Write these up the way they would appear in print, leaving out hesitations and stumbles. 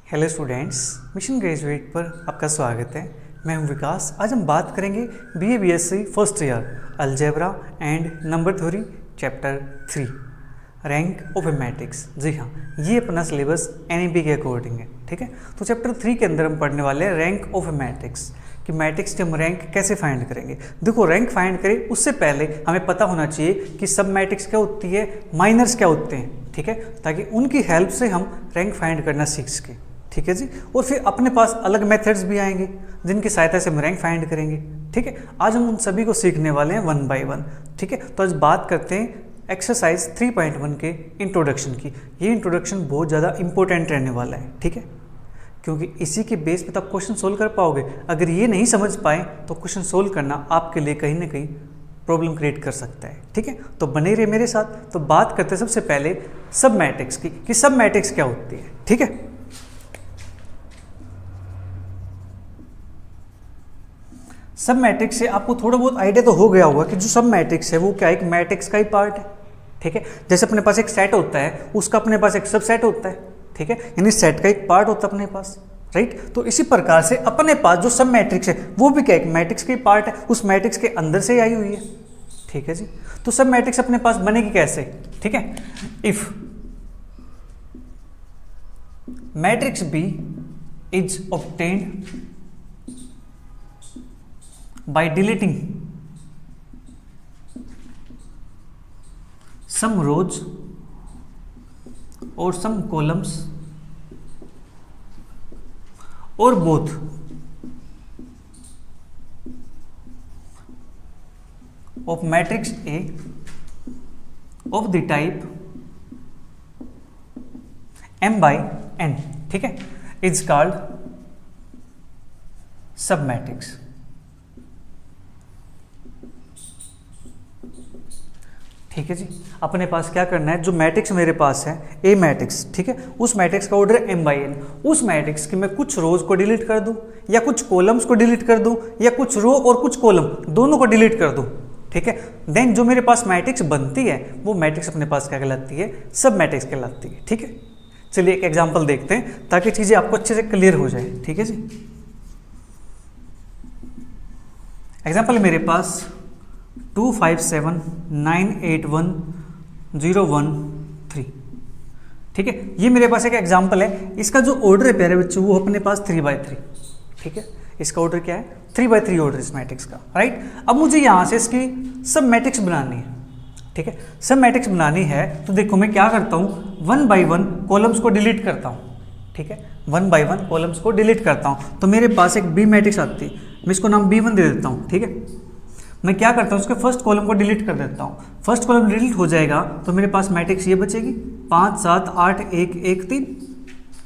Hello students, mission graduate पर आपका स्वागत है। मैं हूं विकास। आज हम बात करेंगे BA BSc first year algebra and number theory chapter 3 rank of matrix. जी हाँ, ये अपना सिलेबस एनईपी के अकॉर्डिंग है। ठीक है, तो चैप्टर 3 के अंदर हम पढ़ने वाले हैं रैंक ऑफ मैट्रिक्स कि मैट्रिक्स की हम रैंक कैसे फाइंड करेंगे। देखो, रैंक फाइंड करें उससे पहले हमें पता होना चाहिए कि सब मैट्रिक्स क्या होती है, माइनर्स क्या होते हैं। ठीक है, ताकि उनकी हेल्प से हम रैंक फाइंड करना सीख सकें। ठीक है जी, और फिर अपने पास अलग मेथड्स भी आएंगे जिनकी सहायता से हम रैंक फाइंड करेंगे। ठीक है, आज हम उन सभी को सीखने वाले हैं वन बाय वन। ठीक है, तो आज बात करते हैं एक्सरसाइज 3.1 के इंट्रोडक्शन की। ये इंट्रोडक्शन बहुत ज़्यादा इंपॉर्टेंट रहने वाला है। ठीक है, क्योंकि इसी के बेस पे तब क्वेश्चन सोल्व कर पाओगे। अगर ये नहीं समझ पाए तो क्वेश्चन सोल्व करना आपके लिए कहीं ना कहीं प्रॉब्लम क्रिएट कर सकता है। ठीक है, तो बने रहिए मेरे साथ। तो बात करते हैं सबसे पहले सब मैट्रिक्स की कि सब मैट्रिक्स क्या होती है। ठीक है, सब मैट्रिक्स से आपको थोड़ा बहुत आइडिया तो हो गया होगा कि जो सब मैट्रिक्स है वो क्या एक मैट्रिक्स का ही पार्ट है। ठीक है, जैसे अपने पास एक सेट होता है, उसका अपने पास एक सब सेट होता है। ठीक है, यानी सेट का एक पार्ट होता है अपने पास, राइट। तो इसी प्रकार से अपने पास जो सब मैट्रिक्स है वो भी क्या एक मैट्रिक्स का ही पार्ट है, उस मैट्रिक्स के अंदर से आई हुई है। ठीक है जी, तो सब मैट्रिक्स अपने पास बनेगी कैसे। ठीक है, if matrix B is obtained by deleting some rows or some columns or both of matrix A of the type m by n, ठीक है, is called सब मैट्रिक्स। ठीक है जी, अपने पास क्या करना है, जो मैट्रिक्स मेरे पास है ए मैट्रिक्स, ठीक है, उस मैट्रिक्स का ऑर्डर है m बाई n। उस मैट्रिक्स के मैं कुछ रोज को डिलीट कर दूं या कुछ कॉलम्स को डिलीट कर दूं या कुछ रो और कुछ कॉलम दोनों को डिलीट कर दूं। ठीक है, देन जो मेरे पास मैट्रिक्स बनती है वो मैट्रिक्स अपने पास क्या कहलाती है, सब मैट्रिक्स कहलाती है। ठीक है, चलिए एक एग्जाम्पल देखते हैं ताकि चीजें आपको अच्छे से क्लियर हो जाए। ठीक है जी, एग्जाम्पल मेरे पास 257981013। ठीक है, ये मेरे पास एक एग्जांपल है। इसका जो ऑर्डर है प्यारे बच्चों वो अपने पास 3/3। ठीक है, इसका ऑर्डर क्या है, 3/3 ऑर्डर इस मैट्रिक्स का, राइट। अब मुझे यहां से इसकी सब मैट्रिक्स बनानी है। ठीक है, सब मैट्रिक्स बनानी है तो देखो मैं क्या करता हूं, 1 by 1 कॉलम्स को डिलीट करता हूं। ठीक है, 1 by 1 कॉलम्स को डिलीट करता हूं तो मेरे पास एक बी मैट्रिक्स आती है। मैं इसको नाम B1 दे देता हूं। ठीक है, मैं क्या करता हूँ, उसके फर्स्ट कॉलम को डिलीट कर देता हूँ। फर्स्ट कॉलम डिलीट हो जाएगा तो मेरे पास मैट्रिक्स ये बचेगी 5 7 8 1 1 3।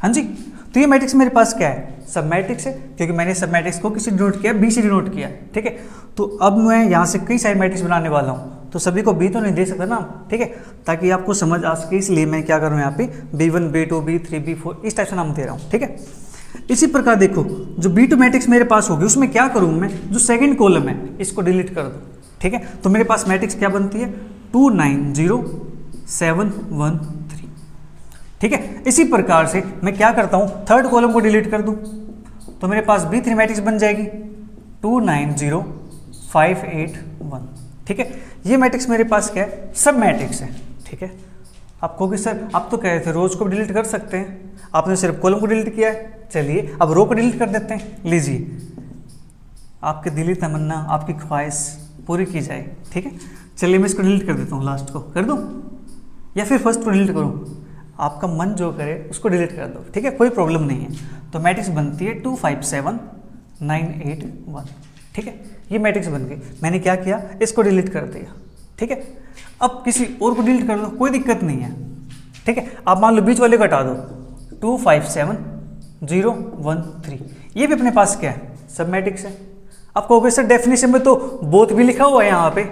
हाँ जी, तो ये मैट्रिक्स मेरे पास क्या है, सब मैट्रिक्स है, क्योंकि मैंने सब मैट्रिक्स को किसी डिनोट किया, बी से डिनोट किया। ठीक है, तो अब मैं यहाँ से कई सारे मैट्रिक्स बनाने वाला हूँ तो सभी को बी तो नहीं दे सकता ना। ठीक है, ताकि आपको समझ आ सके, इसलिए मैं क्या करूँ यहाँ पे B1 B2 B3 B4 इस टाइप से नाम दे रहा हूँ। ठीक है, इसी प्रकार देखो जो B2 मैट्रिक्स मेरे पास होगी उसमें क्या करूं मैं, जो सेकंड कॉलम है इसको डिलीट कर दूं। ठीक है, तो मेरे पास मैट्रिक्स क्या बनती है, 2907113। ठीक है, इसी प्रकार से मैं क्या करता हूं, थर्ड कॉलम को डिलीट कर दूं तो मेरे पास B3 मैट्रिक्स बन जाएगी 2905881। ठीक है, ये मैट्रिक्स मेरे पास क्या है, सब मैट्रिक्स है। ठीक है, आप कहोगे सर आप तो कह रहे थे रोज को डिलीट कर सकते हैं, आपने सिर्फ कॉलम को डिलीट किया है। चलिए अब रो को डिलीट कर देते हैं। लीजिए, आपके दिली तमन्ना, आपकी ख्वाहिश पूरी की जाए। ठीक है, चलिए मैं इसको डिलीट कर देता हूँ, लास्ट को कर दूँ या फिर फर्स्ट को डिलीट करूँ, आपका मन जो करे उसको डिलीट कर दो। ठीक है, कोई प्रॉब्लम नहीं है। तो मैट्रिक्स बनती है 257981। ठीक है, ये मैट्रिक्स बन गई। मैंने क्या किया, इसको डिलीट कर दिया। ठीक है, अब किसी और को डिलीट कर दो, कोई दिक्कत नहीं है। ठीक है, आप मान लो बीच वाले को हटा दो, 257013। ये भी अपने पास क्या है, सब मैट्रिक्स है। आप कहोगे सर डेफिनेशन में तो बोथ भी लिखा हुआ है, यहाँ पे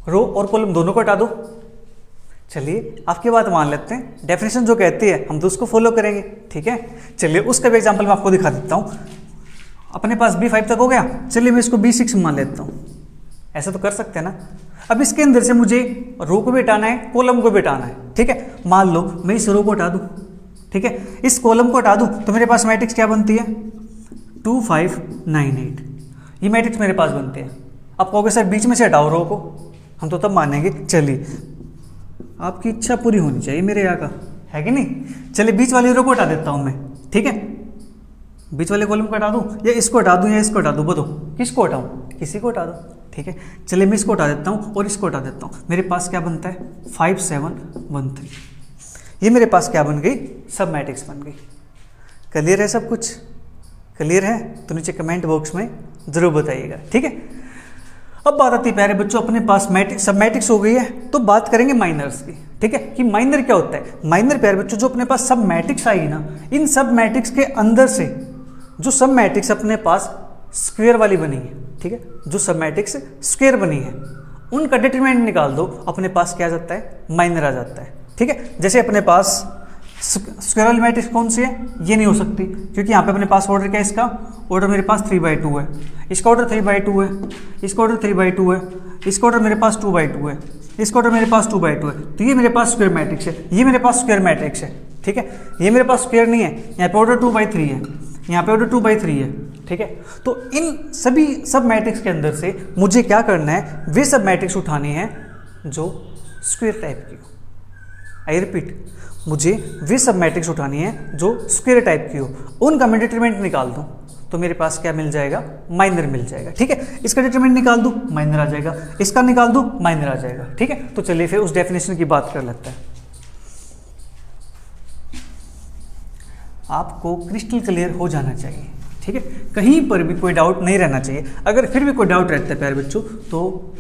रो और कॉलम दोनों को हटा दो। चलिए आपकी बात मान लेते हैं, डेफिनेशन जो कहती है हम तो उसको फॉलो करेंगे। ठीक है, चलिए उसका भी एग्जांपल मैं आपको दिखा देता हूँ। अपने पास B5 तक हो गया, चलिए मैं इसको B6 मान लेता हूँ। ऐसा तो कर सकते हैं ना। अब इसके अंदर से मुझे रो को भी हटाना है, कॉलम को भी हटाना है। ठीक है, मान लो मैं इस रो को हटा दूँ, ठीक है। इस कॉलम को हटा दूं तो मेरे पास मैट्रिक्स क्या बनती है 2 5 9 8, ये मैट्रिक्स मेरे पास बनते हैं। आप कहोगे सर बीच में से हटाओ रो को, हम तो तब मानेंगे। चलिए आपकी इच्छा पूरी होनी चाहिए मेरे यहाँ का, है कि नहीं। चलिए बीच वाली रो को हटा देता हूँ मैं, ठीक है। बीच वाले कॉलम को हटा दूँ या इसको हटा दूँ या इसको हटा दूँ, बताओ किसको हटाऊँ, किसी को हटा दो, ठीक है। चलिए मैं इसको हटा देता हूँ और इसको हटा देता हूँ। मेरे पास क्या बनता है 5 7 1 3, ये मेरे पास क्या बन गई सब मैट्रिक्स बन गई। क्लियर है सब कुछ, क्लियर है तो नीचे कमेंट बॉक्स में ज़रूर बताइएगा, ठीक है। अब बात आती है प्यारे बच्चों अपने पास मैट्रिक्स सब मैट्रिक्स हो गई है तो बात करेंगे माइनर्स की, ठीक है। कि माइनर क्या होता है। माइनर प्यारे बच्चों जो अपने पास सब मैट्रिक्स आई ना, इन सब मैट्रिक्स के अंदर से जो सब मैट्रिक्स अपने पास स्क्वायर वाली बनी है, ठीक है, जो सब मैट्रिक्स स्क्वायर बनी है उनका डिटरमिनेंट निकाल दो, अपने पास क्या आ जाता है माइनर आ जाता है, ठीक है। जैसे अपने पास स्क्वायर वाली मैट्रिक्स कौन सी है, ये नहीं हो सकती क्योंकि यहाँ पे अपने पास ऑर्डर क्या है, इसका ऑर्डर मेरे पास 3/2 है, इसका ऑर्डर 3/2 है, इसका ऑर्डर 3/2 है, इसका ऑर्डर मेरे पास 2/2 है, इसका ऑर्डर मेरे पास 2/2 है। तो ये मेरे पास स्क्वायर मैट्रिक्स है, ये मेरे पास स्क्वायर मैट्रिक्स है, ठीक है। ये मेरे पास स्क्वायर नहीं है, यहाँ पे ऑर्डर 2/3 है, यहाँ पे ऑर्डर 2/3 है, ठीक है। तो इन सभी सब मैट्रिक्स के अंदर से मुझे क्या करना है, वे सब मैट्रिक्स उठानी है जो स्क्वायर टाइप की हो। आई रिपीट, मुझे वे सब मैट्रिक्स उठानी है जो स्क्वायर टाइप की हो, उनका मैं डिटरमिनेंट निकाल दूं तो मेरे पास क्या मिल जाएगा माइनर मिल जाएगा, ठीक है। इसका डिटरमिनेंट निकाल दूं माइनर आ जाएगा, इसका निकाल दूं माइनर आ जाएगा, ठीक है। तो चलिए फिर उस डेफिनेशन की बात कर लेते हैं। आपको क्रिस्टल क्लियर हो जाना चाहिए, ठीक है, कहीं पर भी कोई डाउट नहीं रहना चाहिए। अगर फिर भी कोई डाउट रहता है प्यारे बच्चों तो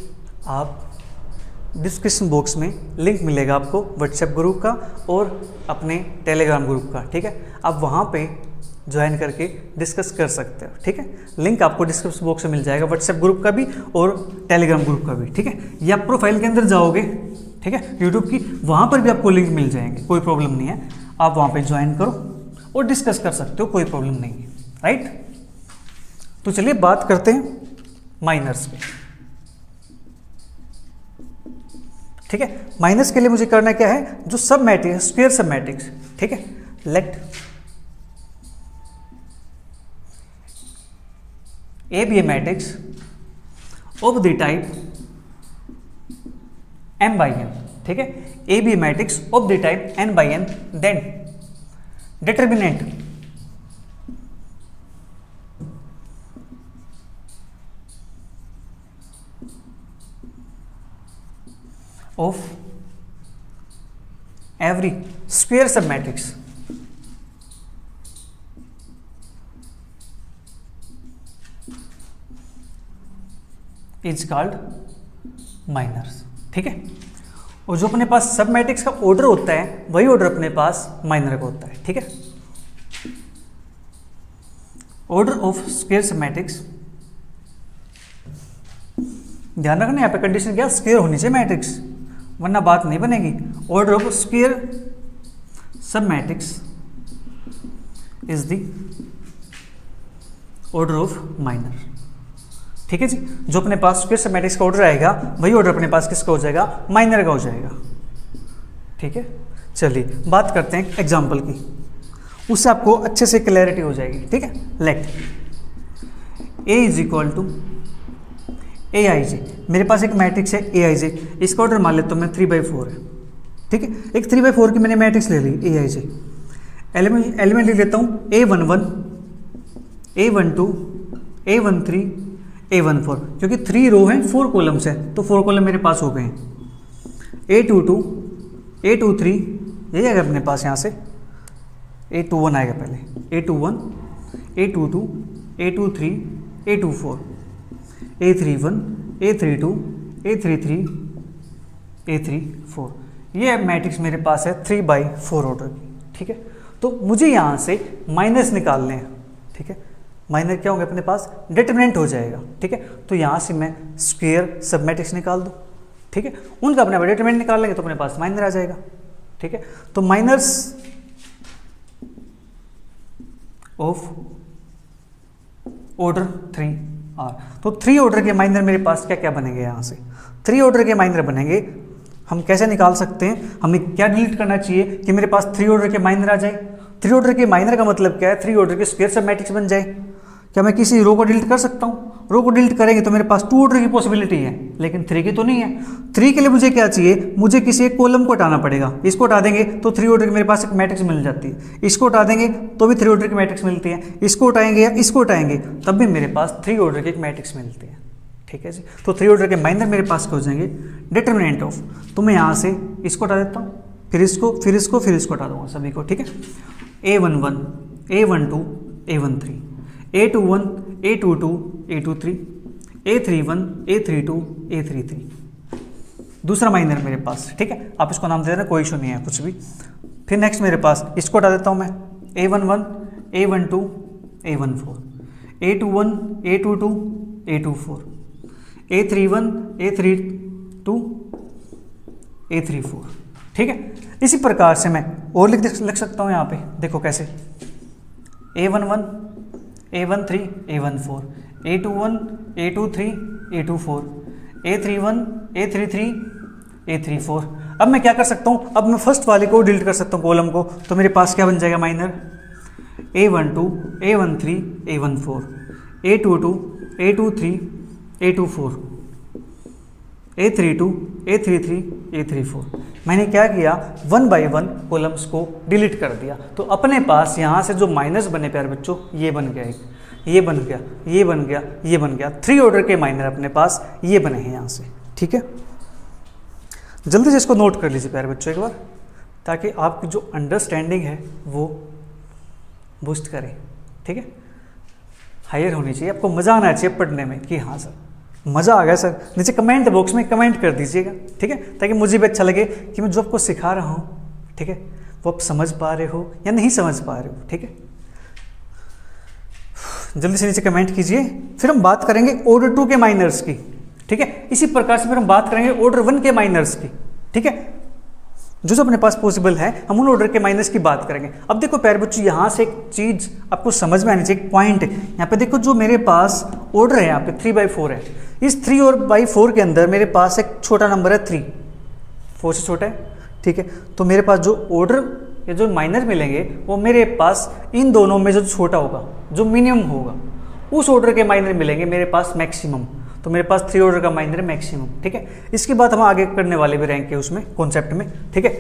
आप डिस्क्रिप्शन बॉक्स में लिंक मिलेगा आपको व्हाट्सएप ग्रुप का और अपने टेलीग्राम ग्रुप का, ठीक है। आप वहाँ पे ज्वाइन करके डिस्कस कर सकते हो, ठीक है। लिंक आपको डिस्क्रिप्शन बॉक्स में मिल जाएगा व्हाट्सएप ग्रुप का भी और टेलीग्राम ग्रुप का भी, ठीक है। या प्रोफाइल के अंदर जाओगे, ठीक है, यूट्यूब की, वहाँ पर भी आपको लिंक मिल जाएंगे, कोई प्रॉब्लम नहीं है। आप वहाँ पर ज्वाइन करो और डिस्कस कर सकते हो, कोई प्रॉब्लम नहीं है, राइट। तो चलिए बात करते हैं माइनर्स की, ठीक है। माइनस के लिए मुझे करना क्या है, जो सब मैट्रिक्स स्क्वायर सब मैट्रिक्स, ठीक है, let A be a matrix of the type m/n, ठीक है। A be a matrix of the type n/n, then determinant of every square submatrix is called minors, ठीक है। और जो अपने पास सब मैट्रिक्स का ऑर्डर होता है वही ऑर्डर अपने पास माइनर का होता है, ठीक है। ऑर्डर ऑफ स्क्वायर सब मैट्रिक्स, ध्यान रखना यहाँ पे कंडीशन क्या, स्क्वायर होनी चाहिए मैट्रिक्स वरना बात नहीं बनेगी। ऑर्डर ऑफ स्क्वायर सब matrix is the order of minor, ठीक है जी। जो अपने पास स्क्वायर सब मैट्रिक्स का ऑर्डर आएगा वही ऑर्डर अपने पास किसका हो जाएगा, माइनर का हो जाएगा, ठीक है। चलिए बात करते हैं एग्जाम्पल की, उससे आपको अच्छे से क्लैरिटी हो जाएगी, ठीक है। Let A is equal to A I J, मेरे पास एक मैट्रिक्स है ए आई जे, इसका ऑर्डर मान लेता हूँ मैं 3/4 है, ठीक है। एक 3/4 की मैंने मैट्रिक्स ले ली ए आई जे, एलिमेंट ले लेता हूँ A11 A12 A13 A14, क्योंकि 3 रो हैं 4 कॉलम्स हैं तो 4 कॉलम मेरे पास हो गए हैं। A22 A23 यही आएगा अपने पास, यहाँ से A21 आएगा पहले, A21 A22 A23 A24 A31 A32 A33 A34, ये मैट्रिक्स मेरे पास है 3/4 ऑर्डर की, ठीक है। तो मुझे यहाँ से माइनस निकालने हैं, ठीक है। माइनर क्या होंगे अपने पास, डिटरमिनेंट हो जाएगा, ठीक है। तो यहाँ से मैं स्क्वायर सब मैट्रिक्स निकाल दूँ, ठीक है। उनका अपने डिटरमिनेंट निकाल लेंगे तो अपने पास माइनर आ जाएगा, ठीक है। तो माइनर्स ऑफ ऑर्डर 3 आर, तो 3 ऑर्डर के माइनर मेरे पास क्या क्या बनेंगे, यहाँ से 3 ऑर्डर के माइनर बनेंगे। हम कैसे निकाल सकते हैं, हमें क्या डिलीट करना चाहिए कि मेरे पास 3 ऑर्डर के माइनर आ जाए, 3 ऑर्डर के माइनर का मतलब क्या है, 3 ऑर्डर के स्क्वायर सब मैट्रिक्स बन जाए। क्या मैं किसी रो को डिलीट कर सकता हूँ? रो को डिलीट करेंगे तो मेरे पास 2 ऑर्डर की पॉसिबिलिटी है, लेकिन 3 की तो नहीं है। 3 के लिए मुझे क्या चाहिए, मुझे किसी एक कॉलम को हटाना पड़ेगा। इसको हटा देंगे तो 3 ऑर्डर की मेरे पास एक मैट्रिक्स मिल जाती है। इसको हटा देंगे तो भी 3 ऑर्डर की मैट्रिक्स मिलती है। इसको हटाएंगे या इसको हटाएंगे तब भी मेरे पास 3 ऑर्डर की एक मैट्रिक्स मिलती है। ठीक है जी, तो 3 ऑर्डर के माइनर मेरे पास हो जाएंगे डिटर्मिनेंट ऑफ। तो मैं यहाँ से इसको हटा देता हूँ, फिर इसको फिर इसको फिर इसको हटा दूंगा सभी को। ठीक है, A11, A12, A13, A21, A22, A23, A31, A32, A33, दूसरा माइनर मेरे पास। ठीक है, आप इसको नाम दे देना, कोई इशू नहीं है कुछ भी। फिर नेक्स्ट मेरे पास इसको हटा देता हूँ मैं, A11, A12, A14, A21, A22, A24, A31, A32, A34। ठीक है, इसी प्रकार से मैं और लिख सकता हूँ यहाँ पे, देखो कैसे, A11, A13, A14, A21, A23, A24, A31, A33, A34। अब मैं क्या कर सकता हूँ, अब मैं फर्स्ट वाले को डिलीट कर सकता हूँ कॉलम को, तो मेरे पास क्या बन जाएगा minor, A12, A13, A14, A22, A23, A24, A32, A33, A34। मैंने क्या किया, 1 बाय 1 कॉलम्स को डिलीट कर दिया। तो अपने पास यहाँ से जो माइनस बने प्यारे बच्चों, ये बन गया, एक ये बन गया, ये बन गया, ये बन गया। 3 ऑर्डर के माइनर अपने पास ये बने हैं यहाँ से। ठीक है, जल्दी से इसको नोट कर लीजिए प्यारे बच्चों एक बार, ताकि आपकी जो अंडरस्टैंडिंग है वो बूस्ट करे। ठीक है, हायर होनी चाहिए, आपको मज़ा आना चाहिए पढ़ने में कि हाँ सर मज़ा आ गया सर। नीचे कमेंट बॉक्स में कमेंट कर दीजिएगा। ठीक है, ताकि मुझे भी अच्छा लगे कि मैं जो आपको सिखा रहा हूँ, ठीक है, वो आप समझ पा रहे हो या नहीं समझ पा रहे हो। ठीक है, जल्दी से नीचे कमेंट कीजिए। फिर हम बात करेंगे ऑर्डर 2 के माइनर्स की। ठीक है, इसी प्रकार से फिर हम बात करेंगे ऑर्डर 1 के माइनर्स की। ठीक है, जो जो अपने पास पॉसिबल है हम उन ऑर्डर के माइनस की बात करेंगे। अब देखो प्यारे बच्चों, यहाँ से एक चीज़ आपको समझ में आनी चाहिए, एक पॉइंट है यहाँ पे। देखो जो मेरे पास ऑर्डर है यहाँ पे 3/4 है, इस 3/4 के अंदर मेरे पास एक छोटा नंबर है 3, 4 से छोटा है। ठीक है, तो मेरे पास जो ऑर्डर या जो माइनर मिलेंगे वो मेरे पास इन दोनों में जो छोटा होगा, जो मिनिमम होगा, उस ऑर्डर के माइनर मिलेंगे मेरे पास मैक्सिमम। तो मेरे पास 3 ऑर्डर का माइनर है मैक्सिमम। ठीक है, इसके बाद हम आगे करने वाले भी रैंक के उसमें कॉन्सेप्ट में। ठीक है,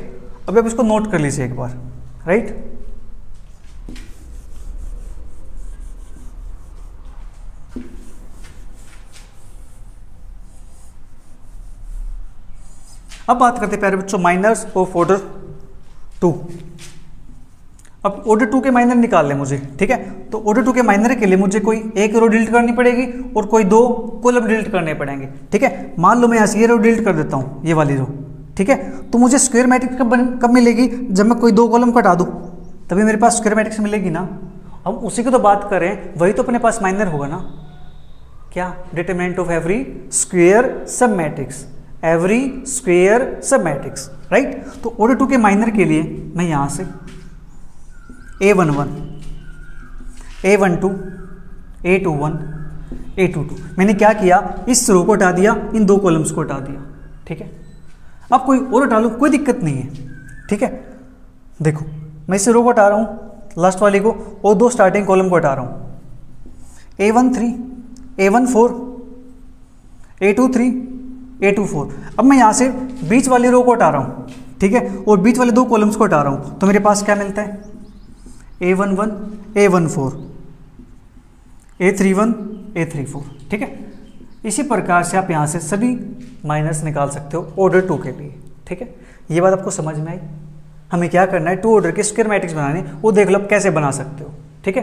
अब आप इसको नोट कर लीजिए एक बार, राइट। अब बात करते हैं प्यारे बच्चों माइनर्स ऑफ ऑर्डर 2। अब ऑर्डर 2 के माइनर निकाल लें मुझे। ठीक है, तो ऑर्डर 2 के माइनर के लिए मुझे कोई एक रो डिलीट करनी पड़ेगी और कोई 2 कॉलम डिलीट करने पड़ेंगे। ठीक है, मान लो मैं यहाँ से ये रो डिलीट कर देता हूँ, ये वाली रो। ठीक है, तो मुझे स्क्वायर मैट्रिक्स कब मिलेगी, जब मैं कोई 2 कॉलम को हटा दूँ, तभी मेरे पास स्क्वायर मैट्रिक्स मिलेगी ना। हम उसी की तो बात करें, वही तो अपने पास माइनर होगा ना। क्या, डिटरमिनेंट ऑफ एवरी स्क्वायर सब मैट्रिक्स, एवरी स्क्वायर सब मैट्रिक्स, राइट। तो ऑर्डर 2 के माइनर के लिए मैं यहाँ से A11, A12, A21, A22, मैंने क्या किया, इस रो को हटा दिया, इन 2 कॉलम्स को हटा दिया। ठीक है, अब कोई और हटा लूँ, कोई दिक्कत नहीं है। ठीक है, देखो मैं इस रो को हटा रहा हूँ, लास्ट वाली को, और 2 स्टार्टिंग कॉलम को हटा रहा हूँ, A13, A14, A23, A24। अब मैं यहाँ से बीच वाली रो को हटा रहा हूँ। ठीक है, और बीच वाले 2 कॉलम्स को हटा रहा हूँ, तो मेरे पास क्या मिलता है, A11, A14, A31, A34। ठीक है, इसी प्रकार से आप यहाँ से सभी माइनस निकाल सकते हो ऑर्डर 2 के लिए। ठीक है, ये बात आपको समझ में आई। हमें क्या करना है, 2 ऑर्डर के स्क्वायर मैट्रिक्स बनाने, वो देख लो आप कैसे बना सकते हो। ठीक है,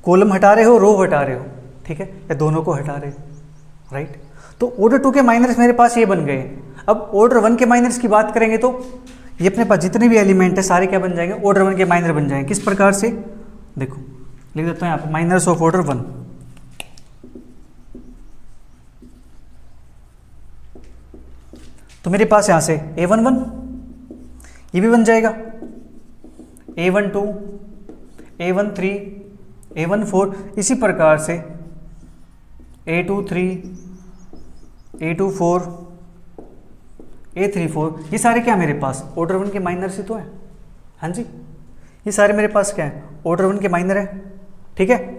कॉलम हटा रहे हो, रो हटा रहे हो, ठीक है, या दोनों को हटा रहे हो, राइट। तो ऑर्डर 2 के माइनस मेरे पास ये बन गए। अब ऑर्डर 1 के माइनस की बात करेंगे तो ये अपने पास जितने भी एलिमेंट है सारे क्या बन जाएंगे, ऑर्डर 1 के माइनर बन जाएंगे। किस प्रकार से, देखो लिख देता हूँ यहाँ पे, माइनर्स ऑफ ऑर्डर 1। तो मेरे पास यहाँ से A11 ये भी बन जाएगा, A12, A13, A14, इसी प्रकार से A23, A24, A34, ये सारे क्या मेरे पास ऑर्डर 1 के माइनर से तो है। हाँ जी, ये सारे मेरे पास क्या है, ऑर्डर 1 के माइनर है, ठीक है।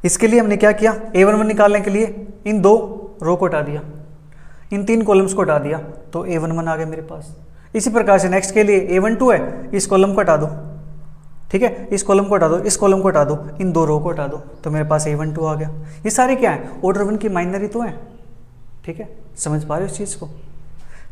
इसके लिए हमने क्या किया, A11 निकालने के लिए इन 2 रो को हटा दिया, इन 3 कॉलम्स को हटा दिया, तो A11 आ गया मेरे पास। इसी प्रकार से नेक्स्ट के लिए A12 है, इस कॉलम को हटा दो, ठीक है, इस कॉलम को हटा दो, इस कॉलम को हटा दो, इन 2 रो को हटा दो, तो मेरे पास A12 आ गया। ये सारे क्या है, ऑर्डर 1 की माइनर ही तो है, ठीक है। समझ पा रहे हो इस चीज़ को।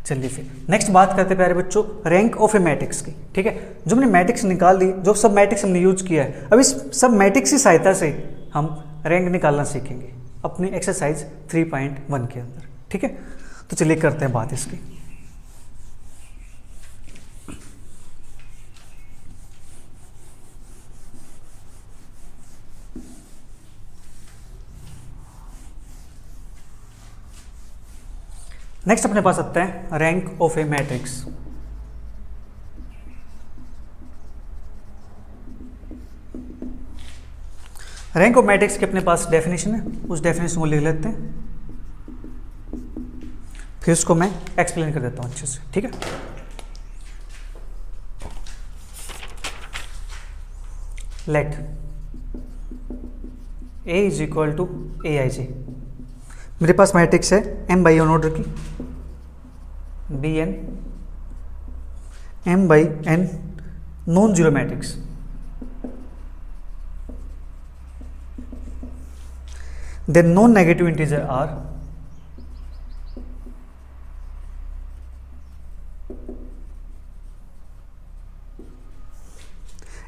चलिए फिर नेक्स्ट बात करते हैं प्यारे बच्चों रैंक ऑफ ए मैट्रिक्स की, ठीक है। जो हमने मैट्रिक्स निकाल दी, जो सब मैट्रिक्स हमने यूज किया है, अब इस सब मैट्रिक्स की सहायता से हम रैंक निकालना सीखेंगे अपनी एक्सरसाइज 3.1 के अंदर, ठीक है। तो चलिए करते हैं बात इसकी। नेक्स्ट अपने पास आता है rank of a matrix. Rank of matrix के अपने पास डेफिनेशन है, उस डेफिनेशन को लिख लेते हैं, फिर उसको मैं एक्सप्लेन कर देता हूं अच्छे से, ठीक है। Let A is equal to AIJ। मेरे पास मैट्रिक्स है M बाई N ऑर्डर की, BN M by N non zero matrix. Then non negative integer R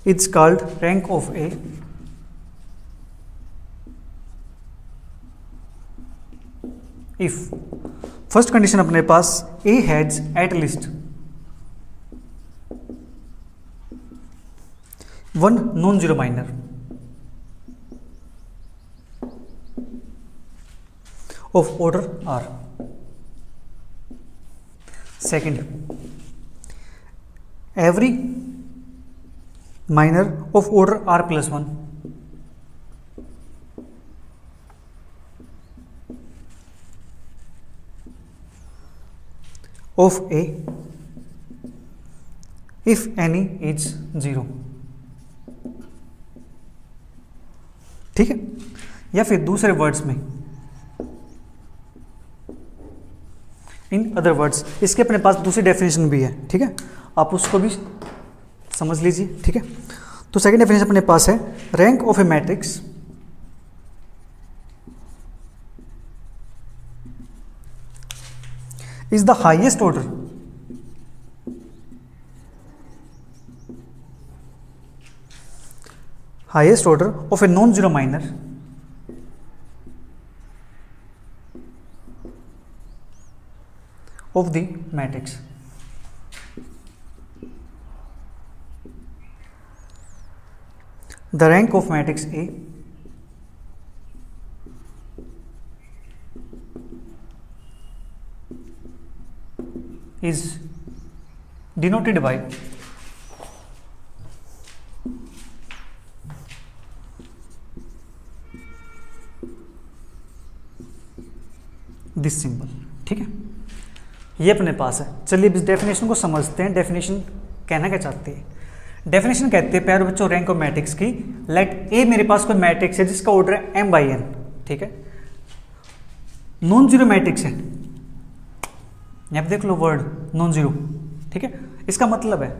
is called rank of A if first condition अपने पास A has at least 1 non zero minor of order R. Second, every minor of order R plus 1 of A if any is 0. ठीक है, या फिर दूसरे words में in other words, इसके अपने पास दूसरी डेफिनेशन भी है, ठीक है, आप उसको भी समझ लीजिए, ठीक है। तो सेकंड डेफिनेशन अपने पास है rank of a matrix is the highest order of A non zero minor of the matrix. The rank of matrix A is denoted by this symbol, ठीक है। ये अपने पास है। चलिए इस डेफिनेशन को समझते हैं। डेफिनेशन कहना क्या चाहती है? डेफिनेशन कहते हैं प्यारे बच्चों रैंक ऑफ मैट्रिक्स की, लेट ए मेरे पास कोई मैट्रिक्स है जिसका ऑर्डर है M बाई N, ठीक है, नॉन जीरो मैट्रिक्स है, यहाँ पे देख लो वर्ड नॉन जीरो, ठीक है। इसका मतलब है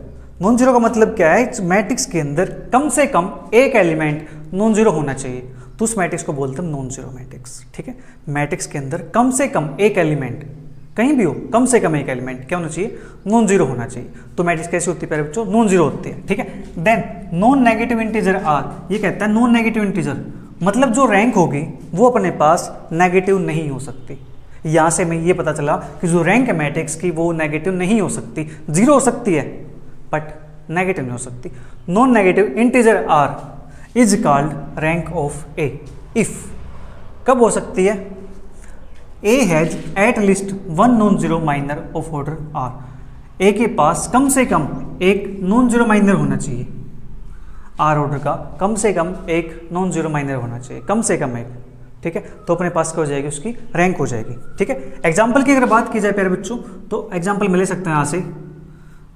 नॉन जीरो का मतलब क्या है, मैट्रिक्स के अंदर कम से कम एक एलिमेंट नॉन जीरो होना चाहिए, तो उस मैट्रिक्स को बोलते हैं नॉन जीरो मैट्रिक्स, ठीक है। मैट्रिक्स के अंदर कम से कम एक एलिमेंट, कहीं भी हो कम से कम एक एलिमेंट क्या होना चाहिए, नॉन जीरो होना चाहिए। तो मैट्रिक्स कैसी होती है प्यारे बच्चों, नॉन जीरो होती है, ठीक है। Then non negative integer R, ये कहता है नॉन नेगेटिव इंटीजर मतलब जो रैंक होगी वो अपने पास नेगेटिव नहीं हो सकती। यहाँ से मैं ये पता चला कि जो रैंक है मैट्रिक्स की वो नेगेटिव नहीं हो सकती, जीरो हो सकती है बट नेगेटिव नहीं हो सकती। Non negative integer R is called rank of A if, कब हो सकती है, A has at least 1 non zero minor of order R, A के पास कम से कम एक नॉन जीरो माइनर होना चाहिए, R ऑर्डर का कम से कम एक नॉन जीरो माइनर होना चाहिए, कम से कम एक, ठीक है। तो अपने पास क्या हो जाएगी, उसकी रैंक हो जाएगी, ठीक है। एग्जाम्पल की अगर बात की जाए प्यारे बच्चों तो एग्जाम्पल में ले सकते हैं यहाँ से,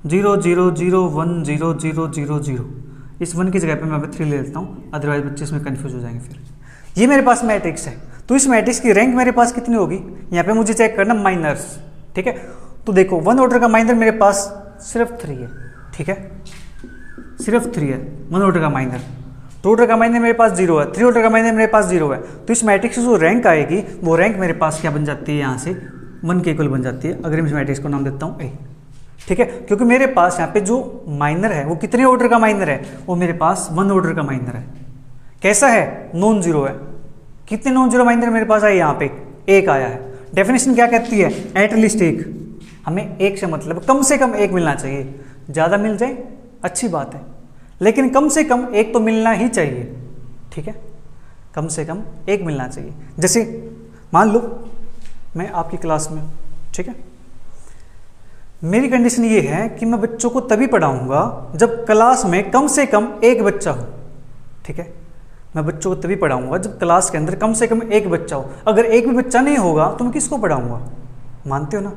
0 0 0 1 0 0 0 0। इस 1 की जगह पे मैं अब 3 ले लेता हूँ, अदरवाइज बच्चे इसमें कन्फ्यूज हो जाएंगे। फिर ये मेरे पास मैट्रिक्स है, तो इस मैट्रिक्स की रैंक मेरे पास कितनी होगी, यहाँ पे मुझे चेक करना माइनर्स। ठीक है, तो देखो 1 ऑर्डर का माइनर मेरे पास सिर्फ 3 है। ठीक है, सिर्फ 3 है 1 ऑर्डर का माइनर। 2 ऑर्डर का माइनर मेरे पास 0 है, 3 ऑर्डर का माइनर मेरे पास 0 है। तो इस मैट्रिक्स की जो रैंक आएगी वो रैंक मेरे पास क्या बन जाती है, यहाँ से 1 के इक्वल बन जाती है। अगर मैं इस मैट्रिक्स को नाम देता हूँ A। ठीक है, क्योंकि मेरे पास यहाँ पे जो माइनर है वो कितने ऑर्डर का माइनर है, वो मेरे पास 1 ऑर्डर का माइनर है। कैसा है, नॉन जीरो है। कितने नॉन जीरो माइनर मेरे पास आए, यहाँ पे 1 आया है। डेफिनेशन क्या कहती है, एट लीस्ट 1। हमें 1 से मतलब कम से कम 1 मिलना चाहिए, ज़्यादा मिल जाए अच्छी बात है, लेकिन कम से कम 1 तो मिलना ही चाहिए। ठीक है, कम से कम 1 मिलना चाहिए। जैसे मान लो मैं आपकी क्लास में, ठीक है, मेरी कंडीशन ये है कि मैं बच्चों को तभी पढ़ाऊंगा जब क्लास में कम से कम 1 बच्चा हो। ठीक है, मैं बच्चों को तभी पढ़ाऊंगा जब क्लास के अंदर कम से कम 1 बच्चा हो। अगर 1 भी बच्चा नहीं होगा तो मैं किसको पढ़ाऊंगा, मानते हो ना।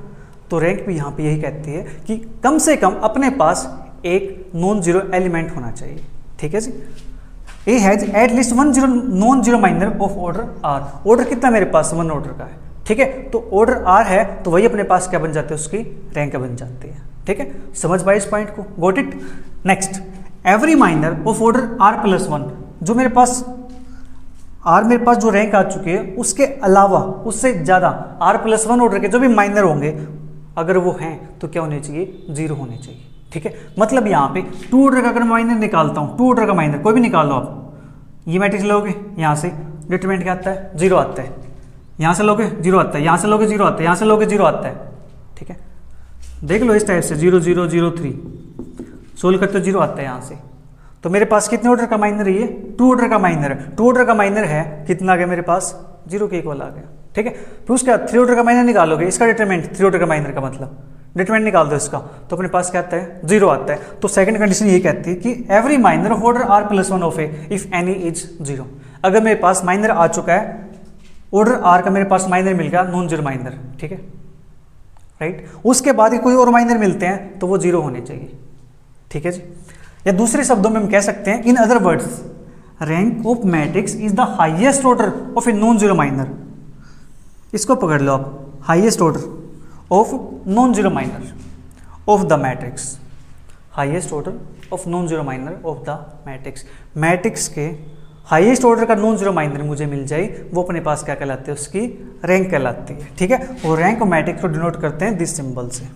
तो रैंक भी यहाँ पे यही कहती है कि कम से कम अपने पास एक नॉन जीरो एलिमेंट होना चाहिए। ठीक है जी, A has at least 1 zero non zero minor of order R. Order कितना मेरे पास, 1 ऑर्डर का है। ठीक है, तो ऑर्डर आर है तो वही अपने पास क्या बन जाते हैं, उसकी रैंक बन जाती है। ठीक है, समझ पाए इस पॉइंट को, got it. Next, every minor of order R plus 1, जो मेरे पास आर मेरे पास जो रैंक आ चुकी है उसके अलावा उससे ज़्यादा आर प्लस 1 ऑर्डर के जो भी माइनर होंगे, अगर वो हैं तो क्या होने चाहिए, 0 होने चाहिए। ठीक है, मतलब यहाँ पे 2 ऑर्डर का अगर माइनर निकालता हूँ, 2 ऑर्डर का माइनर कोई भी निकाल लो आप, ये मैट्रिक्स लोगे यहाँ से डिटरमिनेंट क्या आता है, 0 आता है। यहाँ से लोगे 0 आता है, यहाँ से लोगे 0 आता है, यहाँ से लोगे 0 आता है। ठीक है, देख लो इस टाइप से 0 0 0 3 सोल्व करते 0 आता है यहाँ से। तो मेरे पास कितने ऑर्डर का माइनर है, ये 2 ऑर्डर का माइनर है। 2 ऑर्डर का माइनर है, कितना आ गया मेरे पास, 0 के इक्वल आ गया। ठीक है, फिर उसके बाद 3 ऑर्डर का माइनर निकालोगे, इसका डिटरमिनेंट 3 ऑर्डर का माइनर का मतलब डिटरमिनेंट निकाल दो इसका, तो अपने पास क्या आता है, 0 आता है। तो सेकंड कंडीशन ये कहती है कि every minor of order R plus 1 of A if any is 0। अगर मेरे पास माइनर आ चुका है, ऑर्डर आर का मेरे पास माइनर मिल गया, नॉन जीरो माइनर। ठीक है, राइट, उसके बाद कोई और माइनर मिलते हैं तो वो 0 होने चाहिए। ठीक है जी, या दूसरे शब्दों में हम कह सकते हैं, in other words rank of matrix is the highest order of A non zero minor. इसको पकड़ लो आप, highest order of non zero minor of the matrix, highest order of non zero minor of the matrix. Matrix के highest order का non zero minor मुझे मिल जाए, वो अपने पास क्या कहलाते हैं, उसकी रैंक कहलाती है। ठीक है, और रैंक और मैट्रिक्स को डिनोट करते हैं दिस सिंबल से।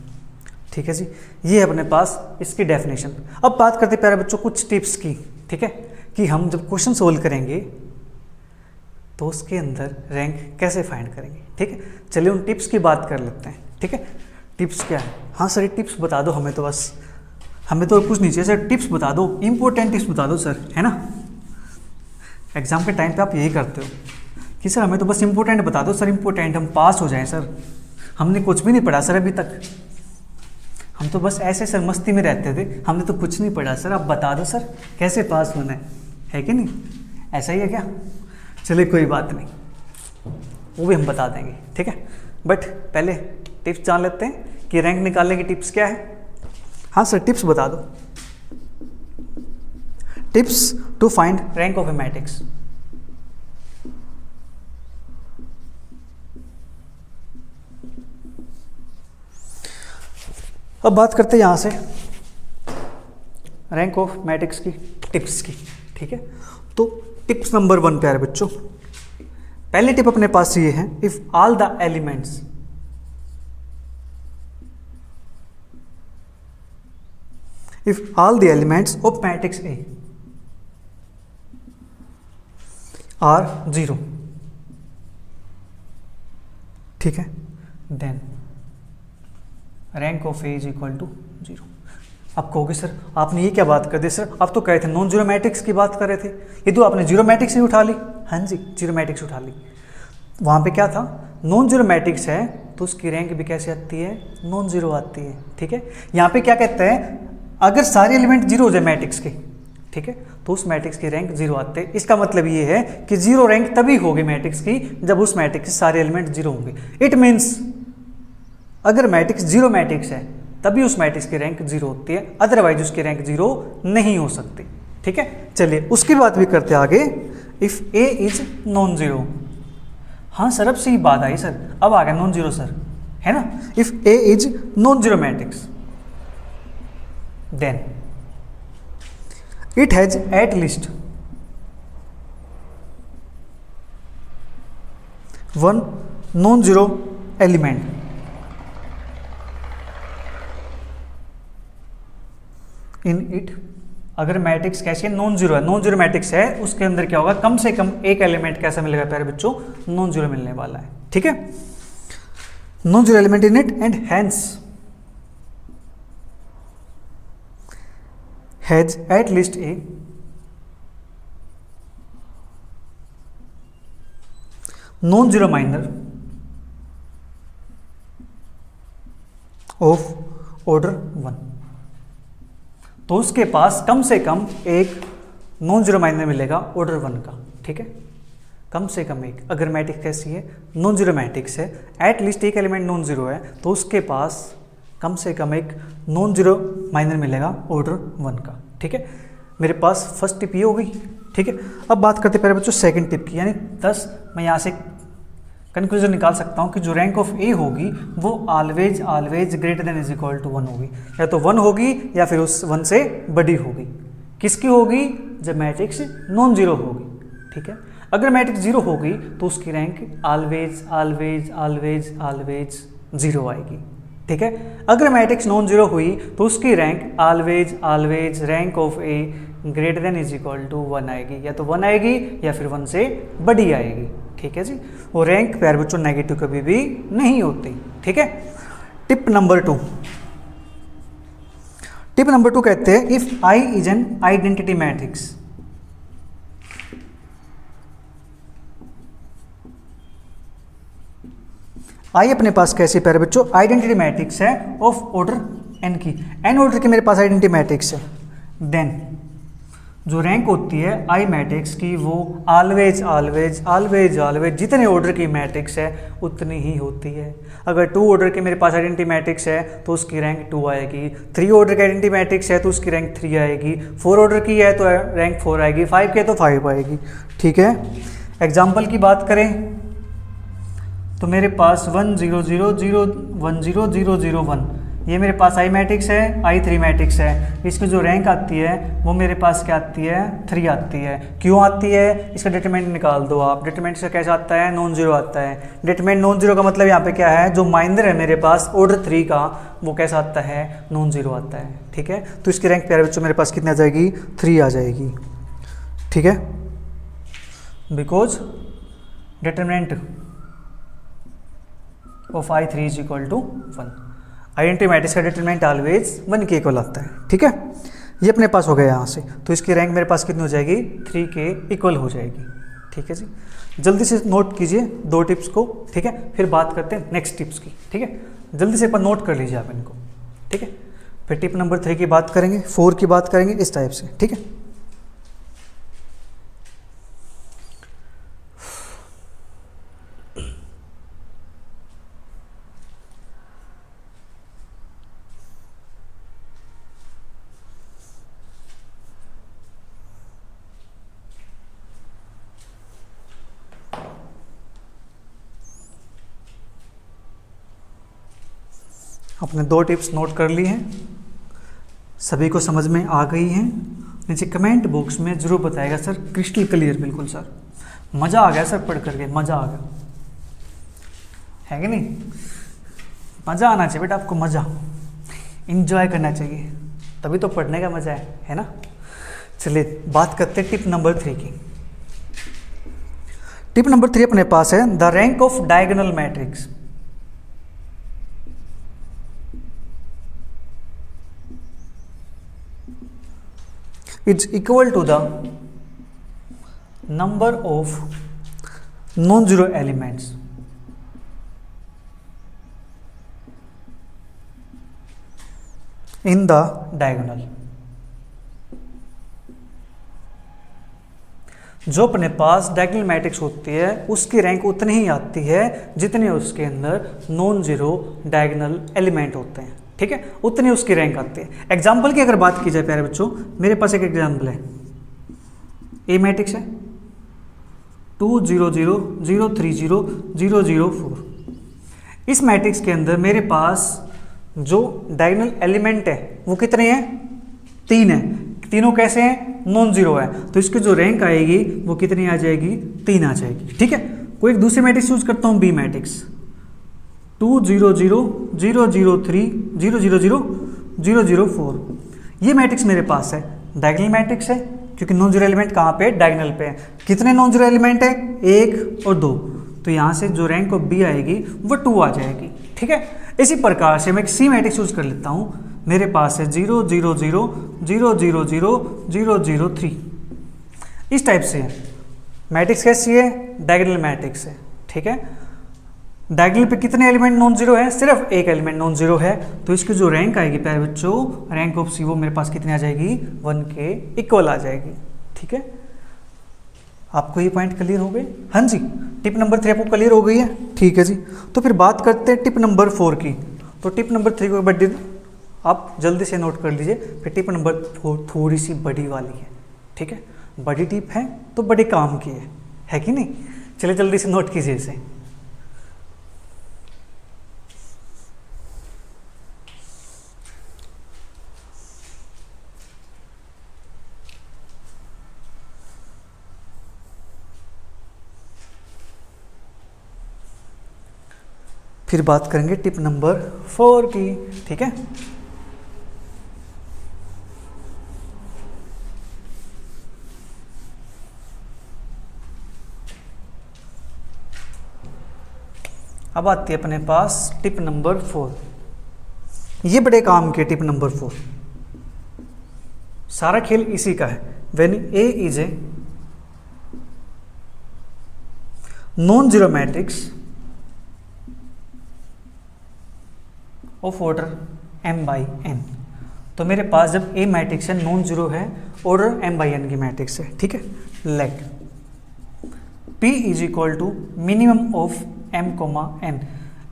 ठीक है जी, ये है अपने पास इसकी डेफिनेशन। अब बात करते हैं प्यारे बच्चों कुछ टिप्स की। ठीक है, कि हम जब क्वेश्चन सोल्व करेंगे तो उसके अंदर रैंक कैसे फाइंड करेंगे। ठीक है, चलिए उन टिप्स की बात कर लेते हैं। ठीक है, टिप्स क्या है, हाँ सर टिप्स बता दो, हमें तो बस, हमें तो कुछ नहीं चाहिए सर, टिप्स बता दो, इंपॉर्टेंट टिप्स बता दो सर, है ना। एग्जाम के टाइम पे आप यही करते हो कि सर हमें तो बस इंपॉर्टेंट बता दो सर, इंपॉर्टेंट हम पास हो जाएं सर, हमने कुछ भी नहीं पढ़ा सर अभी तक, हम तो बस ऐसे सर मस्ती में रहते थे, हमने तो कुछ नहीं पढ़ा सर, आप बता दो सर कैसे पास होना है कि नहीं, ऐसा ही है क्या। चलिए कोई बात नहीं, वो भी हम बता देंगे। ठीक है, बट पहले टिप्स जान लेते हैं कि रैंक निकालने की टिप्स क्या है। हाँ सर टिप्स बता दो, tips to find rank of a matrix. अब बात करते हैं यहां से रैंक ऑफ मैट्रिक्स की टिप्स की। ठीक है, तो टिप्स नंबर 1 प्यारे बच्चों, पहली टिप अपने पास ये है, if all the elements if all the elements of matrix A are 0, ठीक है, then rank of A is equal to 0। आप कहोगे सर आपने ये क्या बात कर दी सर, आप तो कह रहे थे नॉन जीरो मैट्रिक्स की बात कर रहे थे, ये तो आपने जीरो मैट्रिक्स ही उठा ली। हाँ जी, जीरो मैट्रिक्स उठा ली, वहाँ पे क्या था, नॉन जीरो मैट्रिक्स है तो उसकी रैंक भी कैसे आती है, नॉन जीरो आती है। ठीक है, यहाँ पे क्या कहते हैं, अगर सारे एलिमेंट 0 हो जाए मैट्रिक्स के, ठीक है, तो उस मैट्रिक्स की रैंक 0 आते हैं। इसका मतलब ये है कि 0 रैंक तभी होगी मैट्रिक्स की जब उस मैट्रिक्स के सारे एलिमेंट 0 होंगे। इट मीन्स अगर मैट्रिक्स 0 मैट्रिक्स है तभी उस मैट्रिक्स की रैंक 0 होती है, अदरवाइज उसकी रैंक 0 नहीं हो सकती। ठीक है, चलिए उसकी बात भी करते हैं आगे। If A is non zero, हाँ सर अब सही बात आई सर, अब आ गया नॉन जीरो सर, है ना। If A is non zero matrix then it has at least one non zero element. In it, अगर मैट्रिक्स कैसी है, नॉन जीरो है, नॉन जीरो मैट्रिक्स है, उसके अंदर क्या होगा, कम से कम एक एलिमेंट कैसा मिलेगा प्यारे बच्चों, नॉन जीरो मिलने वाला है। ठीक है, non zero element in it and hence has at least a non zero minor of order 1। तो उसके पास कम से कम एक नॉन जीरो माइनर मिलेगा ऑर्डर 1 का। ठीक है, कम से कम एक, अगर मैट्रिक्स कैसी है, नॉन जीरो मैट्रिक्स है, एट लीस्ट एक एलिमेंट नॉन जीरो है, तो उसके पास कम से कम एक नॉन जीरो माइनर मिलेगा ऑर्डर 1 का। ठीक है, मेरे पास फर्स्ट टिप ये हो गई। ठीक है, अब बात करते पहले बच्चों सेकंड टिप की, यानी 10 मैं यहाँ से कंक्लूजन निकाल सकता हूँ कि जो रैंक ऑफ ए होगी वो always always greater than is equal to 1 होगी, या तो 1 होगी या फिर उस 1 से बड़ी होगी। किसकी होगी, जब मैट्रिक्स नॉन जीरो होगी। ठीक है, अगर मैट्रिक्स 0 होगी तो उसकी rank always always always always 0 आएगी। ठीक है, अगर मैट्रिक्स नॉन जीरो हुई तो उसकी rank always always rank of A greater than is equal to 1 आएगी, या तो 1 आएगी या फिर 1 से बड़ी आएगी। ठीक है जी, वो रैंक प्यारे बच्चों नेगेटिव कभी भी नहीं होती। ठीक है, टिप नंबर 2, टिप नंबर 2 कहते हैं if I is an identity matrix, I अपने पास कैसी प्यारे बच्चों आइडेंटिटी मैट्रिक्स है ऑफ ऑर्डर एन की, एन ऑर्डर की मेरे पास आइडेंटिटी मैट्रिक्स है, देन जो रैंक होती है आई मैट्रिक्स की वो ऑलवेज ऑलवेज ऑलवेज ऑलवेज जितने ऑर्डर की मैट्रिक्स है उतनी ही होती है। अगर 2 ऑर्डर की मेरे पास आइडेंटिटी मैट्रिक्स है तो उसकी रैंक 2 आएगी, 3 ऑर्डर की आइडेंटिटी मैट्रिक्स है तो उसकी रैंक 3 आएगी, 4 ऑर्डर की है तो रैंक 4 आएगी, 5 की है तो 5 आएगी। ठीक है, एग्जाम्पल की बात करें तो मेरे पास 1 0 0 0 1 0 0 0 1 ये मेरे पास आई मैट्रिक्स है, I3 मैट्रिक्स है, इसकी जो रैंक आती है वो मेरे पास क्या आती है, 3 आती है। क्यों आती है, इसका डिटरमिनेंट निकाल दो आप, डिटरमिनेंट इसका कैसा आता है, नॉन जीरो आता है। डिटरमिनेंट नॉन जीरो का मतलब यहाँ पे क्या है, जो माइनर है मेरे पास ऑर्डर 3 का वो कैसा आता है, नॉन जीरो आता है। ठीक है, तो इसकी रैंक प्यारे बच्चों मेरे पास कितनी आ जाएगी, 3 आ जाएगी। ठीक है, because determinant of I3 is equal to 1। Identity matrix का डिटरमिनेंट ऑलवेज 1 के इक्वल आता है। ठीक है, ये अपने पास हो गया यहाँ से, तो इसकी रैंक मेरे पास कितनी हो जाएगी, 3 के इक्वल हो जाएगी। ठीक है जी, जल्दी से नोट कीजिए 2 टिप्स को। ठीक है, फिर बात करते हैं नेक्स्ट टिप्स की। ठीक है, जल्दी से एक बार नोट कर लीजिए आप इनको। ठीक है, फिर टिप नंबर 3 की बात करेंगे, 4 की बात करेंगे, इस टाइप से। ठीक है, आपने 2 टिप्स नोट कर ली हैं, सभी को समझ में आ गई हैं। नीचे कमेंट बॉक्स में ज़रूर बताएगा सर, क्रिस्टल क्लियर बिल्कुल सर, मज़ा आ गया सर पढ़ करके, मज़ा आ गया, है कि नहीं। मज़ा आना चाहिए बेटा आपको, मज़ा इंजॉय करना चाहिए, तभी तो पढ़ने का मज़ा है ना। चलिए बात करते हैं टिप नंबर 3 की। टिप नंबर 3 अपने पास है the rank of diagonal matrix is equal to the number of non-zero elements in the diagonal। जो अपने पास डायगोनल मैट्रिक्स होती है उसकी रैंक उतनी ही आती है जितने उसके अंदर नॉन जीरो डायगोनल एलिमेंट होते हैं। ठीक है, उतनी उसकी रैंक आती है। एग्जाम्पल की अगर बात की जाए प्यारे बच्चों, मेरे पास एक एग्जाम्पल है, ए मैट्रिक्स है 2 0 0 0 3 0 0 0 4। इस मैट्रिक्स के अंदर मेरे पास जो डायगोनल एलिमेंट है वो कितने हैं, 3 है। तीनों कैसे हैं, नॉन जीरो है, तो इसकी जो रैंक आएगी वो कितनी आ जाएगी, 3 आ जाएगी। ठीक है, कोई एक दूसरी मैट्रिक्स यूज करता हूँ, बी मैट्रिक्स 2 0 0 0 0 3 0 0 0 0 0 4। ये मैट्रिक्स मेरे पास है, डायगोनल मैट्रिक्स है, क्योंकि नॉन जीरो एलिमेंट कहाँ पे, डायगोनल पे है। कितने नॉन जीरो एलिमेंट है, 1 और 2, तो यहाँ से जो रैंक ऑफ बी आएगी वो 2 आ जाएगी। ठीक है, इसी प्रकार से मैं एक सी मैट्रिक्स यूज कर लेता हूँ, मेरे पास है 0 0 0 0 0 0 0 0 3। इस टाइप से है मैट्रिक्स, कैसी है, डायगोनल मैट्रिक्स है। ठीक है, डायगोनल पे कितने एलिमेंट नॉन जीरो है, सिर्फ एक एलिमेंट नॉन जीरो है, तो इसकी जो रैंक आएगी प्यारे बच्चों, रैंक ऑफ सी वो मेरे पास कितनी आ जाएगी, 1 के इक्वल आ जाएगी। ठीक है, आपको ये पॉइंट क्लियर हो गए? हाँ जी, टिप नंबर 3 आपको क्लियर हो गई है? ठीक है जी, तो फिर बात करते हैं टिप नंबर 4 की। तो टिप नंबर 3 को बड़ी आप जल्दी से नोट कर लीजिए, फिर टिप नंबर 4 थोड़ी सी बड़ी वाली है। ठीक है, बड़ी टिप है तो बड़े काम की है कि नहीं? चलिए जल्दी से नोट कीजिए इसे। फिर बात करेंगे टिप नंबर 4 की। ठीक है, अब आती है अपने पास टिप नंबर 4। ये बड़े काम के टिप नंबर 4, सारा खेल इसी का है। When A is a non zero matrix of order m by n, तो मेरे पास जब ए मैट्रिक्स है, नॉन जीरो है, ऑर्डर m बाई n की मैट्रिक्स है। ठीक है, let p is equal to minimum of m comma n,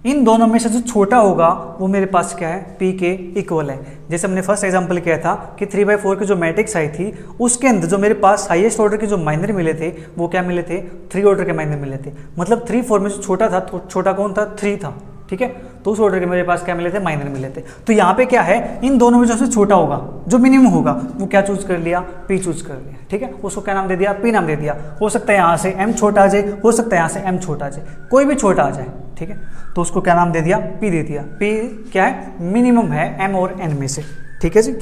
इन दोनों में से जो छोटा होगा वो मेरे पास क्या है, p के इक्वल है। जैसे हमने फर्स्ट एग्जांपल किया था कि 3/4 की जो मैट्रिक्स आई थी उसके अंदर जो मेरे पास हाईएस्ट ऑर्डर के जो माइनर मिले थे वो क्या मिले थे, 3 ऑर्डर के माइनर मिले थे। मतलब 3/4 में जो छोटा था, तो छोटा कौन था, 3 था। ठीक है, तो उस ऑर्डर के मेरे पास क्या मिले थे, माइनर मिले थे। तो यहाँ पे क्या है, इन दोनों में जो सबसे छोटा होगा, जो मिनिमम होगा, वो क्या चूज कर लिया, p चूज कर लिया। ठीक है, उसको क्या नाम दे दिया, p नाम दे दिया। हो सकता है यहाँ से m छोटा आ जाए, हो सकता है यहाँ से m छोटा आ जाए, कोई भी छोटा आ जाए। ठीक है, तो उसको क्या नाम दे दिया, p दे दिया। p क्या है, मिनिमम है m और n में से। ठीक है जी,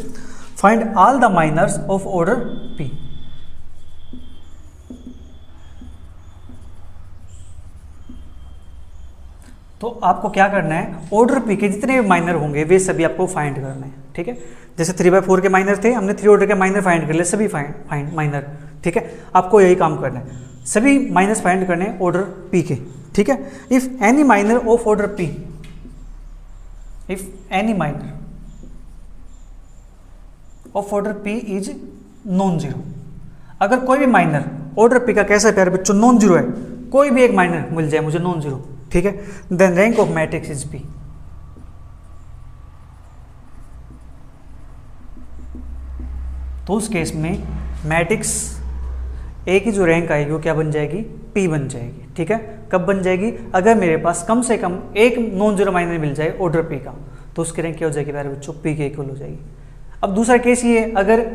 find all the minors of order p। तो आपको क्या करना है, ऑर्डर p के जितने भी माइनर होंगे वे सभी आपको फाइंड करना है। ठीक है, जैसे 3/4 के माइनर थे, हमने 3 ऑर्डर के माइनर फाइंड कर लिए, सभी फाइंड माइनर। ठीक है, आपको यही काम करना है, सभी माइनस फाइंड करने हैं ऑर्डर p के। ठीक है, if any minor of order p, if any minor of order p is non zero, अगर कोई भी माइनर ऑर्डर p का कैसा है प्यारे बच्चों, नॉन जीरो है, कोई भी एक माइनर मिल जाए मुझे नॉन जीरो, ठीक है, then rank of matrix is p। तो उस केस में मैट्रिक्स ए की जो रैंक आएगी वो क्या बन जाएगी, p बन जाएगी। ठीक है, कब बन जाएगी, अगर मेरे पास कम से कम एक नॉन जीरो माइनर मिल जाए ऑर्डर p का, तो उसकी रैंक क्या हो जाएगी प्यारे बच्चों, p के इक्वल हो जाएगी। अब दूसरा केस ये है, अगर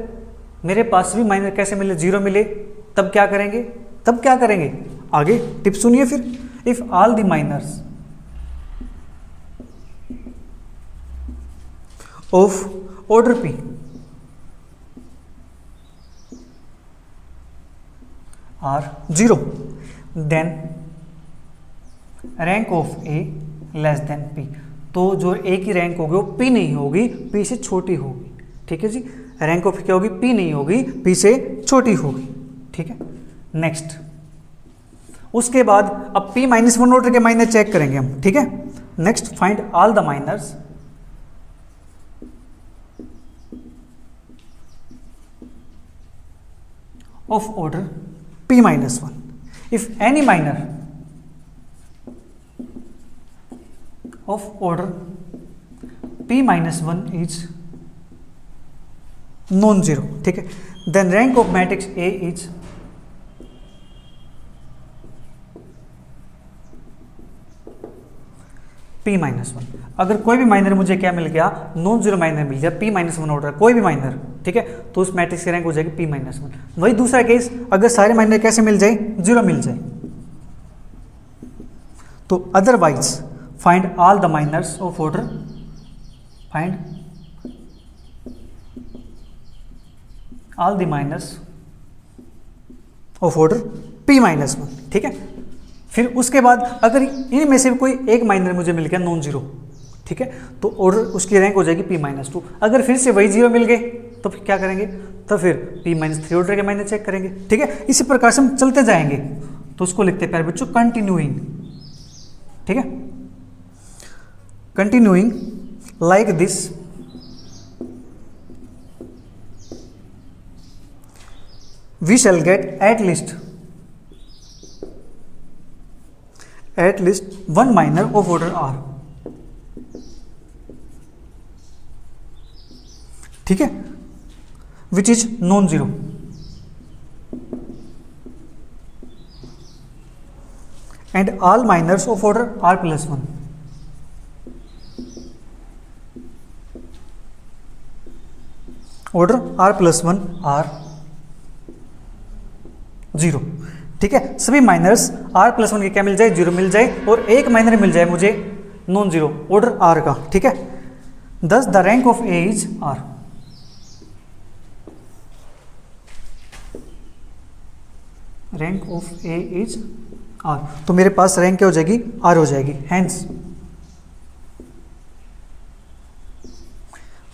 मेरे पास भी माइनर कैसे मिले, जीरो मिले, तब क्या करेंगे, आगे टिप सुनिए फिर। If all the minors of order p are 0, then rank of a less than p। तो जो a की रैंक होगी वो p नहीं होगी, p से छोटी होगी। ठीक है जी, रैंक ऑफ क्या होगी, p नहीं होगी, p से छोटी होगी। ठीक है, नेक्स्ट उसके बाद अब p-1 ऑर्डर के माइनर चेक करेंगे हम। ठीक है, next find all the minors of order p-1। If any minor of order p minus one is non zero, ठीक है। Then rank of matrix A is p minus one. अगर कोई भी माइनर मुझे क्या मिल गया, नॉन जीरो माइनर मिल गया, p minus one order कोई भी माइनर, ठीक है, तो उस मैट्रिक्स की रैंक हो जाएगी p माइनस वन। वही दूसरा केस, अगर सारे माइनर कैसे मिल जाए, जीरो मिल जाए, तो otherwise find all the minors of order, find all the minors of order p minus one, ठीक है। फिर उसके बाद अगर इनमें से कोई एक माइनर मुझे मिल गया नॉन जीरो, ठीक है, तो ऑर्डर उसकी रैंक हो जाएगी p माइनस टू। अगर फिर से वही जीरो मिल गए तो फिर क्या करेंगे, तो फिर p माइनस थ्री ऑर्डर के माइनर चेक करेंगे, ठीक है। इसी प्रकार से हम चलते जाएंगे, तो उसको लिखते हैं प्यारे बच्चों कंटिन्यूइंग, ठीक है, continuing like this we shall get at least one minor of order r, ठीक है, which is non-zero, and all minors of order r plus one, order r plus one r zero, ठीक है। सभी miners r plus one के क्या मिल जाए, zero मिल जाए, और एक माइनर मिल जाए मुझे नॉन जीरो ऑर्डर r का, ठीक है। दस the rank of a is r, rank of a is r, तो मेरे पास रैंक क्या हो जाएगी, r हो जाएगी। Hence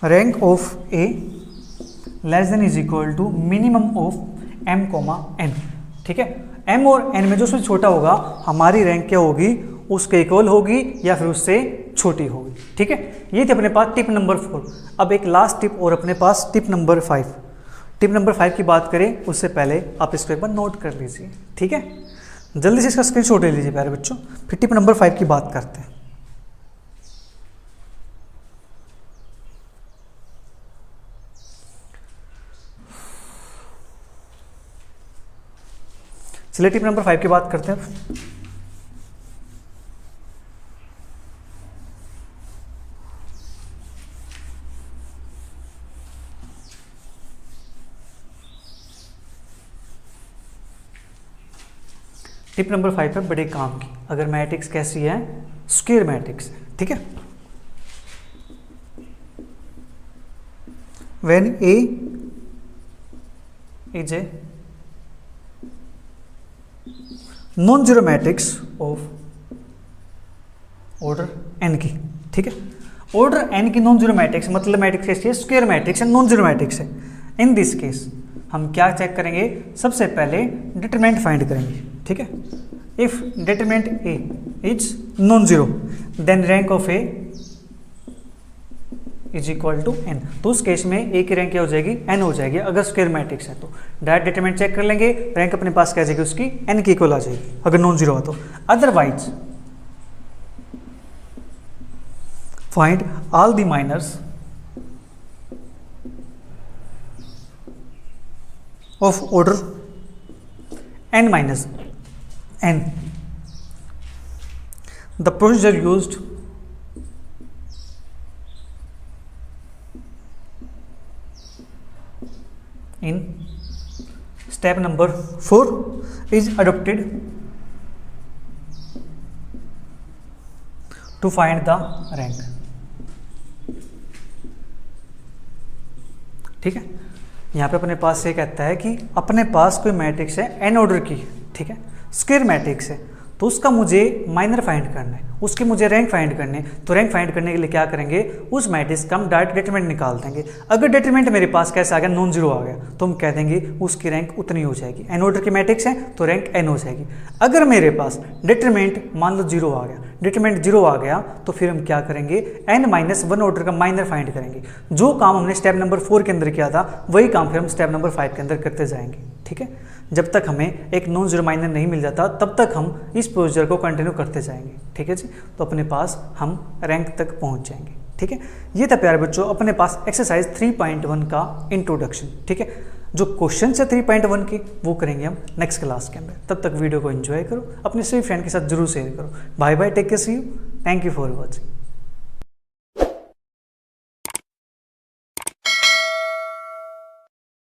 rank of a less than is equal to minimum of m comma n, ठीक है। m और n में जो सबसे छोटा होगा हमारी रैंक क्या होगी, उसके इक्वल होगी या फिर उससे छोटी होगी, ठीक है। ये थी अपने पास टिप नंबर 4। अब एक लास्ट टिप और अपने पास टिप नंबर 5। टिप नंबर 5 की बात करें उससे पहले आप इसको एक बार नोट कर लीजिए, ठीक है। जल्दी से इसका स्क्रीनशॉट ले लीजिए प्यारे बच्चों, फिर टिप नंबर 5 की बात करते हैं। चलिए टिप नंबर 5 की बात करते हैं। टिप नंबर 5 है बड़े काम की। अगर मैट्रिक्स कैसी है, स्क्वायर मैट्रिक्स है, ठीक है। When A is a non zero matrix of order n की, ठीक है। ऑर्डर n की नॉन जीरो मैट्रिक्स मतलब मैट्रिक्स कैसी है, स्क्वायर मैट्रिक्स है, नॉन जीरो मैट्रिक्स है। इन दिस केस हम क्या चेक करेंगे, सबसे पहले डिटरमिनेंट फाइंड करेंगे, ठीक है। If determinant a is non zero then rank of a is equal to n, तो उस केस में a की रैंक क्या हो जाएगी, n हो जाएगी। अगर स्क्वायर मैट्रिक्स है तो डायरेक्ट डिटरमिनेंट चेक कर लेंगे, रैंक अपने पास क्या आ जाएगी उसकी, n की इक्वल आ जाएगी अगर नॉन जीरो हो तो। Otherwise find all the minors of order n minus n। The procedure used in step number 4 is adopted to find the rank, ठीक है। यहाँ पे अपने पास ये कहता है कि अपने पास कोई मैट्रिक्स है n ऑर्डर की, ठीक है, स्क्वायर मैट्रिक्स है, तो उसका मुझे माइनर फाइंड करना है, उसके मुझे रैंक फाइंड करने। तो रैंक फाइंड करने के लिए क्या करेंगे, उस मैट्रिक्स का हम डायरेक्ट डिटरमिनेंट निकाल देंगे। अगर डिटरमिनेंट मेरे पास कैसे आ गया, नॉन जीरो आ गया, तो हम कह देंगे उसकी रैंक उतनी हो जाएगी। एन ऑर्डर की मैट्रिक्स है तो रैंक एन हो जाएगी। अगर मेरे पास डिटरमिनेंट मान लो जीरो आ गया, डिटरमिनेंट जीरो आ गया, तो फिर हम क्या करेंगे, n माइनस वन ऑर्डर का माइनर फाइंड करेंगे। जो काम हमने स्टेप नंबर 4 के अंदर किया था वही काम फिर हम स्टेप नंबर 5 के अंदर करते जाएंगे, ठीक है। जब तक हमें एक नॉन जीरो माइनर नहीं मिल जाता तब तक हम इस प्रोसीजर को कंटिन्यू करते जाएंगे, ठीक है जी। तो अपने पास हम रैंक तक पहुंच जाएंगे। ठीक है, ये था प्यारे बच्चों अपने पास एक्सरसाइज 3.1 का इंट्रोडक्शन। ठीक है, जो क्वेश्चन है 3.1 के वो करेंगे हम नेक्स्ट क्लास के अंदर। तब तक वीडियो को एंजॉय करो, अपने सभी फ्रेंड के साथ जरूर शेयर करो। Bye bye, take care, see you, thank you for watching.